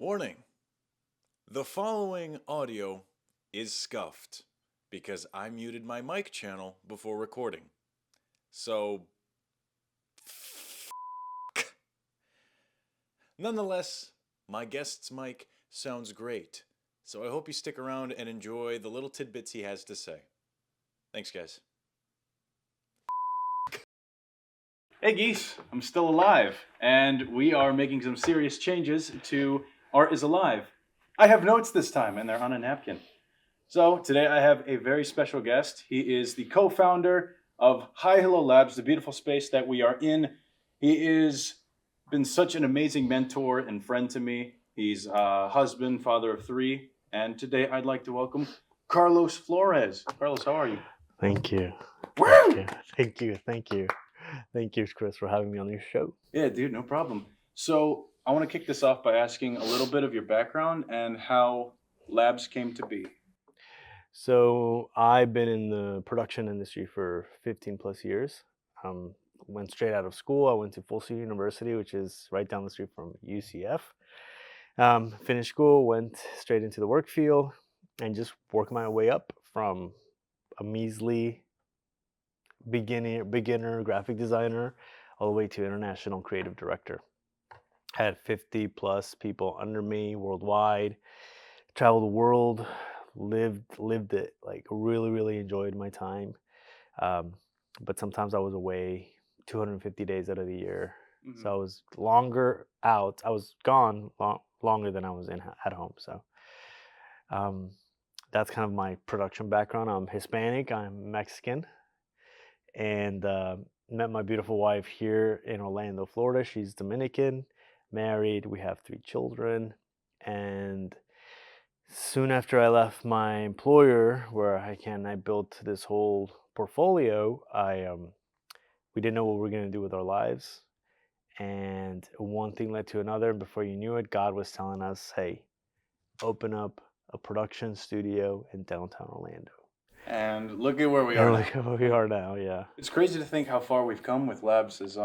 Warning. The following audio is scuffed because I muted my mic channel before recording. So, nonetheless, my guest's mic sounds great. So I hope you stick around and enjoy the little tidbits he has to say. Thanks, guys. Hey geese, I'm still alive, and we are making some serious changes to Art is Alive. I have notes this time, and they're on a napkin. So today I have a very special guest. He is the co-founder of Hi Hello Labs, the beautiful space that we are in. He is been such an amazing mentor and friend to me. He's a husband, father of three, and today I'd like to welcome Carlos Flores. Carlos, how are you? Thank you. Woo! Thank you. Thank you, Chris, for having me on your show. Yeah, dude, no problem. So I want to kick this off by asking a little bit of your background and how Labs came to be. So I've been in the production industry for 15 plus years. Went straight out of school. I went to Full Sail University, which is right down the street from UCF. Finished school, went straight into the work field, and just worked my way up from a measly beginner graphic designer all the way to international creative director. Had 50 plus people under me worldwide, traveled the world, lived it, like really enjoyed my time. um, but sometimes I was away 250 days out of the year. Mhm. So I was longer out, I was gone longer than I was in at home. So um, that's kind of my production background. I'm Hispanic, I'm Mexican, and met my beautiful wife here in Orlando, Florida. She's Dominican, married. We have 3 children, and soon after I left my employer, where I built this whole portfolio, we didn't know what we were gonna do with our lives, and one thing led to another. And before you knew it, God was telling us, "Hey, open up a production studio in downtown Orlando." And look at where we are And now. look at where we are now. Yeah. It's crazy to think how far we've come with Labs. Is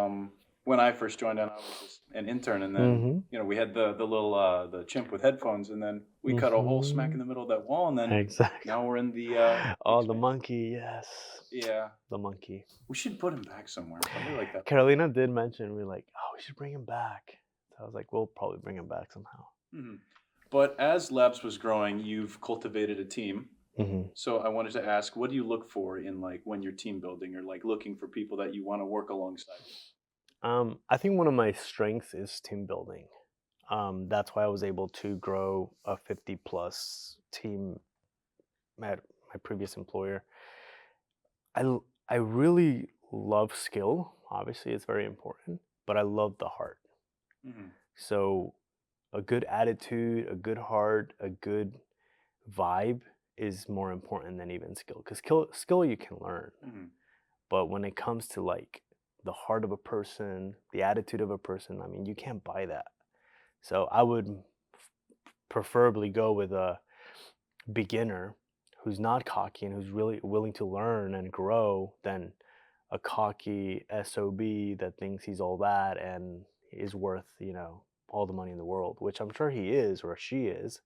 when I first joined on, I was just an intern, and then Mm-hmm. we had the little the chimp with headphones, and then we cut a hole smack in Mm-hmm. the middle of that wall, and then Exactly. now we're in the Oh, the expansion. monkey, yes. Yeah, The monkey. we should put him back somewhere. Somewhere like that. Carolina did mention, we are like, oh, we should bring him back. So I was like, we'll probably bring him back somehow. Mhm. But as Labs was growing, you've cultivated a team. Hmm. So I wanted to ask, what do you look for in like when you're team building or like looking for people that you want to work alongside? I think one of my strengths is team building. That's why I was able to grow a 50 plus team at my previous employer. I really love skill. Obviously, it's very important, but I love the heart. Hmm. So a good attitude, a good heart, a good vibe is more important than even skill. Because skill you can learn, Hmm. but when it comes to like the heart of a person, the attitude of a person, I mean, you can't buy that. So I would preferably go with a beginner who's not cocky and who's really willing to learn and grow than a cocky SOB that thinks he's all that and is worth, all the money in the world, which I'm sure he is or she is,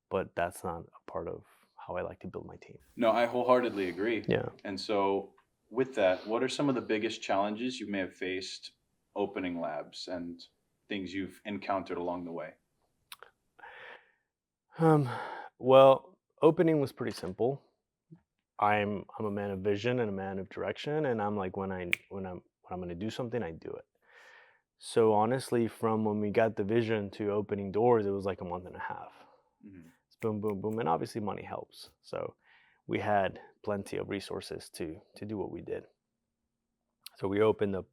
but that's not a part of how I like to build my team. No, I wholeheartedly agree. Yeah. And so, with that, what are some of the biggest challenges you may have faced opening Labs and things you've encountered along the way? Um, well, opening was pretty simple. I'm a man of vision and a man of direction, and I'm like when I'm gonna do something, I do it. So honestly, from when we got the vision to opening doors, it was like a month and a half. Hmm. It's boom, boom, boom, and obviously money helps. So we had plenty of resources to do what we did. So we opened up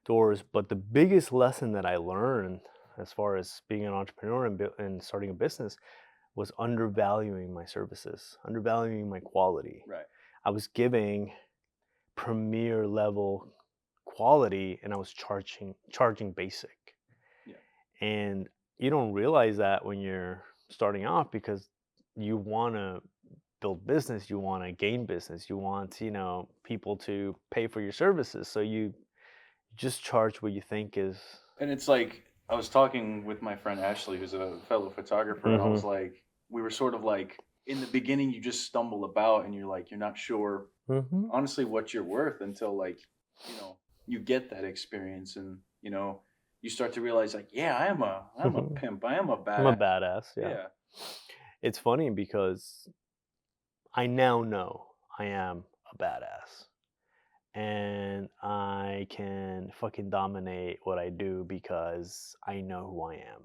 doors, but the biggest lesson that I learned as far as being an entrepreneur and starting a business was undervaluing my services, undervaluing my quality. Right. I was giving premier level quality and I was charging basic. Yeah. And you don't realize that when you're starting off because you want to build business, you want to gain business, you want, people to pay for your services. So you just charge what you think is And it's like I was talking with my friend Ashley, who's a fellow photographer, and I Mm-hmm. was like, we were sort of like, in the beginning, you just stumble about and you're like, you're not sure, Mm-hmm. honestly, what you're worth until, like, you get that experience and, you start to realize, like, yeah, I'm a pimp. I am a I'm a badass. badass. Yeah. Yeah. It's funny because I now know I am a badass. And I can fucking dominate what I do because I know who I am.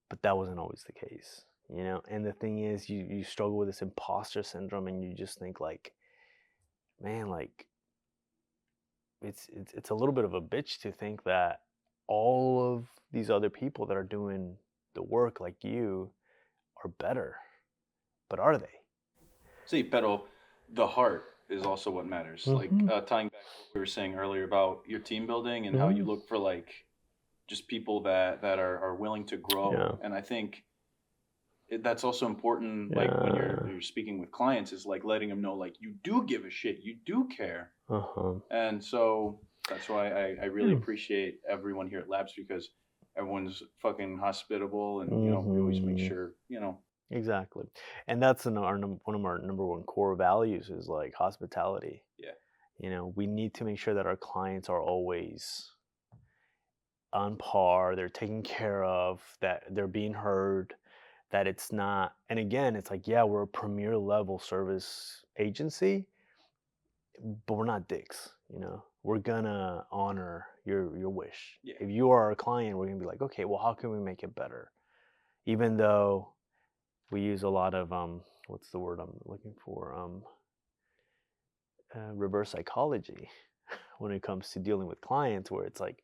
But that wasn't always the case, you know? And the thing is, you struggle with this imposter syndrome and you just think like, man, like it's a little bit of a bitch to think that all of these other people that are doing the work like you are better. But are they? See, pero the heart is also what matters. Like, Mm-hmm. tying back to what we were saying earlier about your team building and how you Mm-hmm. look for, like, just people that are willing to grow. Yeah. And I think that's also important, like when Yeah. you're speaking with clients, is like letting them know, like, you do give a shit, you do care. Uh-huh. And so that's why I really appreciate everyone here at Labs, because everyone's fucking hospitable, and we always make Mm-hmm. sure. Exactly. And that's one of our number one core values is like hospitality. Yeah. You know, we need to make sure that our clients are always on par, they're taken care of, that they're being heard, that it's not, and again, it's like, yeah, we're a premier level service agency, but we're not dicks, you know. We're gonna honor your wish. Yeah. If you are our client, we're gonna be like, okay, well, how can we make it better? Even though we use a lot of what's the word I'm looking for? Reverse psychology when it comes to dealing with clients, where it's like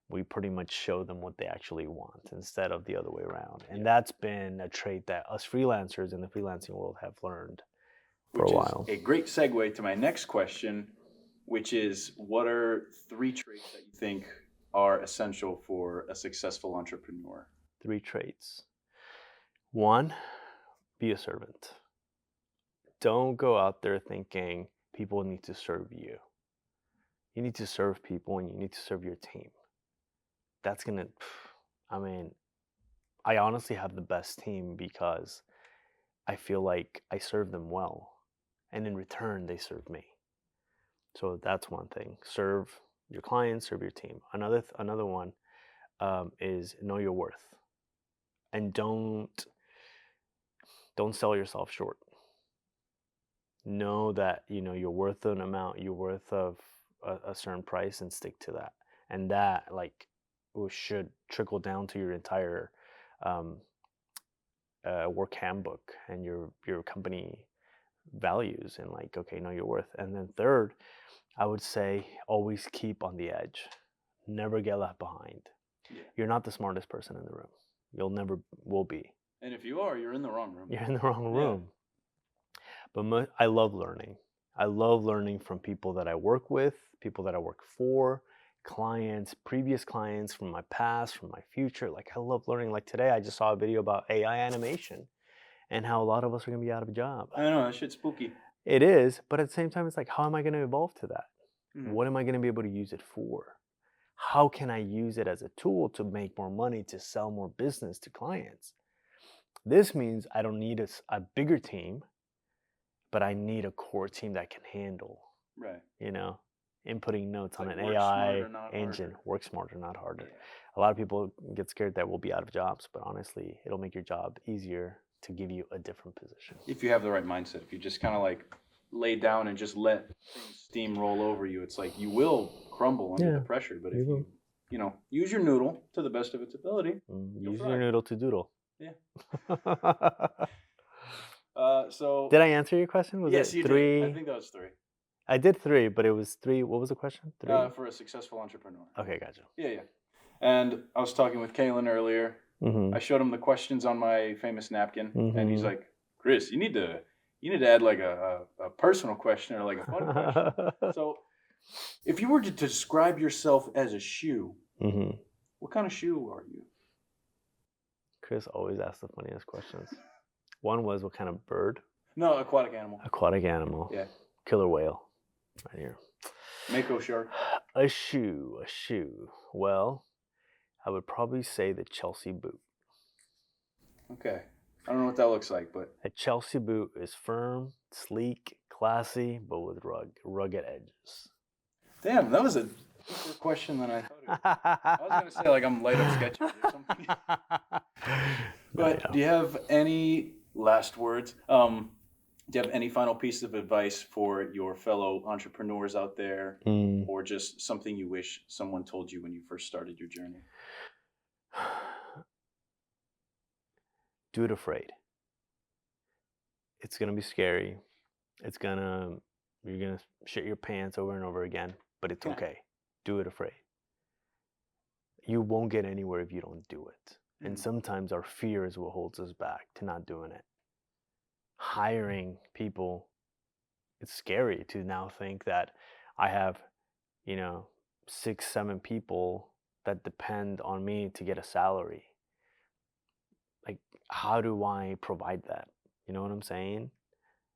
we pretty much show them what they actually want instead of the other way around. And Yeah. that's been a trait that us freelancers in the freelancing world have learned for a Which is while. a great segue to my next question, which is, what are 3 traits that you think are essential for a successful entrepreneur? 3 traits. 1, be a servant. Don't go out there thinking people need to serve you. You need to serve people and you need to serve your team. That's gonna, I mean, I honestly have the best team because I feel like I serve them well, and in return, they serve me. So that's one thing. Serve your clients, serve your team. Another one is know your worth, and don't sell yourself short. Know that you're worth an amount, you're worth of a certain price, and stick to that. And that like should trickle down to your entire um, work handbook and your company values, and like, okay, know your worth. And then third, I would say always keep on the edge, never get left behind. Yeah. You're not the smartest person in the room, you'll never will be. And if you are, you're in the wrong room. You're in the wrong Yeah. room. But I love learning. I love learning from people that I work with, people that I work for, clients, previous clients from my past, from my future. Like, I love learning. Like today, I just saw a video about AI animation and how a lot of us are going to be out of a job. I know, that shit's spooky. It is, but at the same time, it's like, how am I going to evolve to that? Mhm. What am I going to be able to use it for? How can I use it as a tool to make more money, to sell more business to clients? This means I don't need a bigger team, but I need a core team that can handle, Right. inputting notes on Like, an work AI smarter, not engine. harder. Work smarter, not harder. Yeah. A lot of people get scared that we'll be out of jobs, but honestly, it'll make your job easier to give you a different position. If you have the right mindset, if you just kind of like lay down and just let things steamroll over you, it's like you will crumble under Yeah, the pressure. But you if will. you use your noodle to the best of its ability, Use thrive. your noodle to doodle. Yeah. So Did I answer your question? Was yes, it you 3? did. I think that was 3. I did 3, but it was 3. What was the question? 3? For a successful entrepreneur. Okay, gotcha. Yeah. And I was talking with Kalen earlier. Mm-hmm. I showed him the questions on my famous napkin, and he's Mhm. like, "Chris, you need to add like a personal question or like a fun question." So, if you were to describe yourself as a shoe, Mm-hmm. what kind of shoe are you? Chris always asks the funniest questions. One was, what kind of bird? No, aquatic animal. Aquatic animal. Yeah. Killer whale. Right here. Mako shark. A shoe. Well, I would probably say the Chelsea boot. Okay. I don't know what that looks like, but A Chelsea boot is firm, sleek, classy, but with rugged edges. damn, that was a deeper question than I thought it was. I was gonna say like I'm light up sketches or something. But do you have any last words? Do you have any final piece of advice for your fellow entrepreneurs out there, or just something you wish someone told you when you first started your journey? Do it afraid. It's gonna be scary. You're gonna shit your pants over and over again, but it's okay. Do it afraid. You won't get anywhere if you don't do it. And sometimes our fear is what holds us back to not doing it. Hiring people, it's scary to now think that I have, 6, 7 people that depend on me to get a salary. Like, how do I provide that? You know what I'm saying?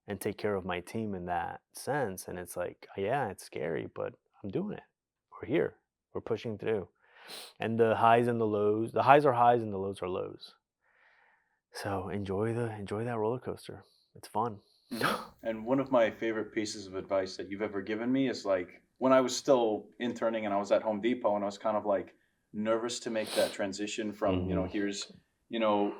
And take care of my team in that sense. And it's like, yeah, it's scary, but I'm doing it. We're here. We're pushing through. And the highs and the lows, the highs are highs and the lows are lows. So enjoy that roller coaster. It's fun. And one of my favorite pieces of advice that you've ever given me is like when I was still interning and I was at Home Depot and I was kind of like nervous to make that transition from, here's, an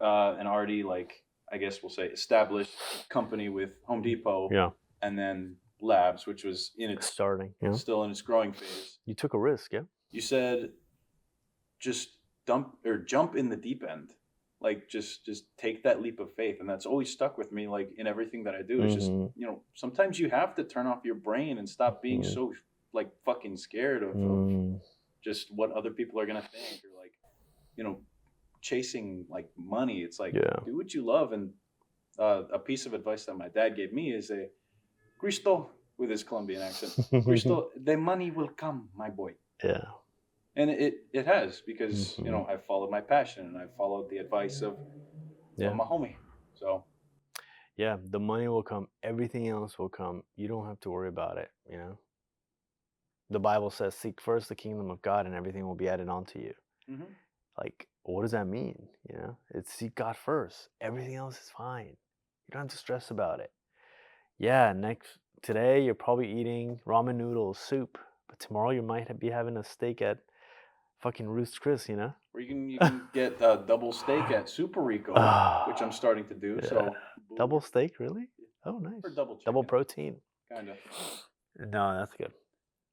already like, I guess we'll say established company with Home Depot. Yeah. And then Labs, which was still in its growing phase. You took a risk, yeah? You said just jump in the deep end. Like just take that leap of faith. And that's always stuck with me, like in everything that I do. It's just, sometimes you have to turn off your brain and stop being so like fucking scared of just what other people are gonna think, or like, chasing like money. It's like, do what you love. And a piece of advice that my dad gave me is Cristo, with his Colombian accent, Cristo, the money will come, my boy. Yeah. And it has, because, I followed my passion and I followed the advice of my homie. So. Yeah, the money will come. Everything else will come. You don't have to worry about it, The Bible says, seek first the kingdom of God and everything will be added on to you. Like, what does that mean? It's seek God first. Everything else is fine. You don't have to stress about it. Yeah, today you're probably eating ramen noodles, soup, but tomorrow you might be having a steak at fucking Ruth's Chris, Or you can get a double steak at Super Rico, which I'm starting to do. Yeah. So double steak, really? Oh, nice. Or double chicken. Double protein. Kind of. No, that's good.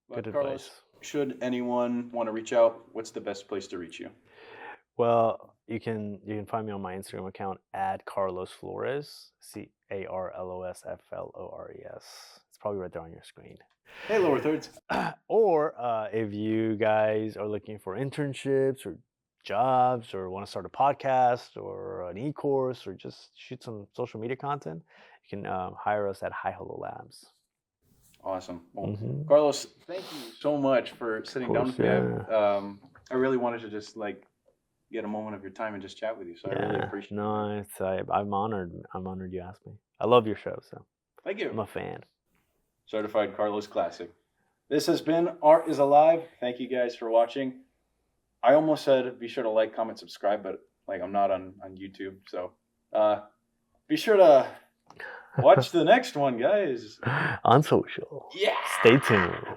But good Carlos, advice. Should anyone want to reach out, what's the best place to reach you? Well, you can find me on my Instagram account at Carlos Flores, CarlosFlores. It's probably right there on your screen. Hey, lower thirds. Or if you guys are looking for internships or jobs, or want to start a podcast or an e-course, or just shoot some social media content, you can hire us at Hi Hello Labs. Awesome. Well, Carlos, thank you so much for sitting down with me. I really wanted to just like get a moment of your time and just chat with you. So I really appreciate it. No, I'm honored. I'm honored you asked me. I love your show, so thank you. I'm a fan. Certified Carlos Classic. This has been Art is Alive. Thank you guys for watching. I almost said be sure to like, comment, subscribe, but like I'm not on YouTube, so be sure to watch the next one, guys. On social. Yeah. Stay tuned.